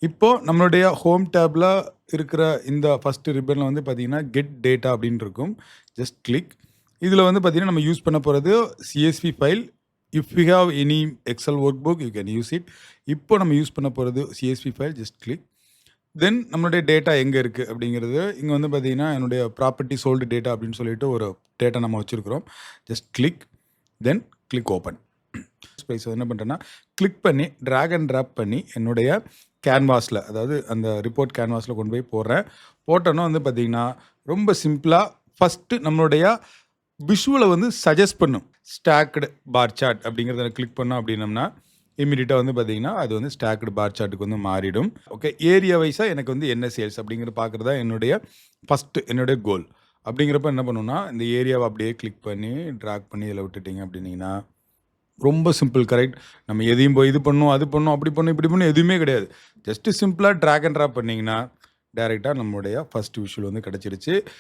இப்போ நம்மளுடைய ஹோம் டேப்ல இருக்கிற இந்த ஃபர்ஸ்ட் ரிப்பன்ல வந்து பார்த்தீங்கன்னா, கெட் டேட்டா அப்படின்னு இருக்கும். Just click. இதில வந்து பார்த்தீங்கன்னா, நம்ம யூஸ் பண்ண போறது CSV file. If you have any Excel workbook you can use it. இப்போ நம்ம யூஸ் பண்ண போறது CSV file. Just click. Then நம்மளுடைய டேட்டா எங்க இருக்கு அப்படிங்கிறது, இங்க வந்து பார்த்தீங்கன்னா, என்னுடைய ப்ராப்பர்ட்டி சோல்டு டேட்டா அப்படின்னு சொல்லிட்டு ஒரு டேட்டா நம்ம வச்சிருக்கிறோம். Just click. தென் கிளிக் ஓப்பன். ஸ்பேஸ் என்ன பண்ணுறேன்னா, கிளிக் பண்ணி ட்ராக் அண்ட் ட்ராப் பண்ணி என்னுடைய கேன்வாஸில், அதாவது அந்த ரிப்போர்ட் கேன்வாஸில் கொண்டு போய் போடுறேன். போட்டோன்னா வந்து பார்த்தீங்கன்னா, ரொம்ப சிம்பிளாக ஃபஸ்ட்டு நம்மளுடைய விஷுவலை வந்து சஜஸ்ட் பண்ணும். ஸ்டாக்டு பார் சார்ட் அப்படிங்கிறத கிளிக் பண்ணோம் அப்படின்னம்னா, இமீடியட்டாக வந்து பார்த்தீங்கன்னா, அது வந்து ஸ்டாக்டு பார் சார்ட்டுக்கு வந்து மாறிடும். ஓகே, ஏரியா வைஸாக எனக்கு வந்து என்ன சேல்ஸ் அப்படிங்கிறத பார்க்குறது தான் என்னுடைய கோல். அப்படிங்கிறப்ப என்ன பண்ணுன்னா, இந்த ஏரியாவை அப்படியே கிளிக் பண்ணி ட்ராக் பண்ணி இதில் விட்டுட்டீங்க அப்படின்னீங்கன்னா, ரொம்ப சிம்பிள். கரெக்ட். நம்ம எதையும் போய் இது பண்ணணும், அது பண்ணணும், அப்படி பண்ணணும், இப்படி பண்ணணும் எதுவுமே கிடையாது. ஜஸ்ட் சிம்பிளா ட்ராக் அண்ட் ட்ராப் பண்ணீங்கன்னா, டைரக்ட்டா நம்மளுடைய ஃபர்ஸ்ட் விஷுவல் வந்து கிடைச்சிருச்சு.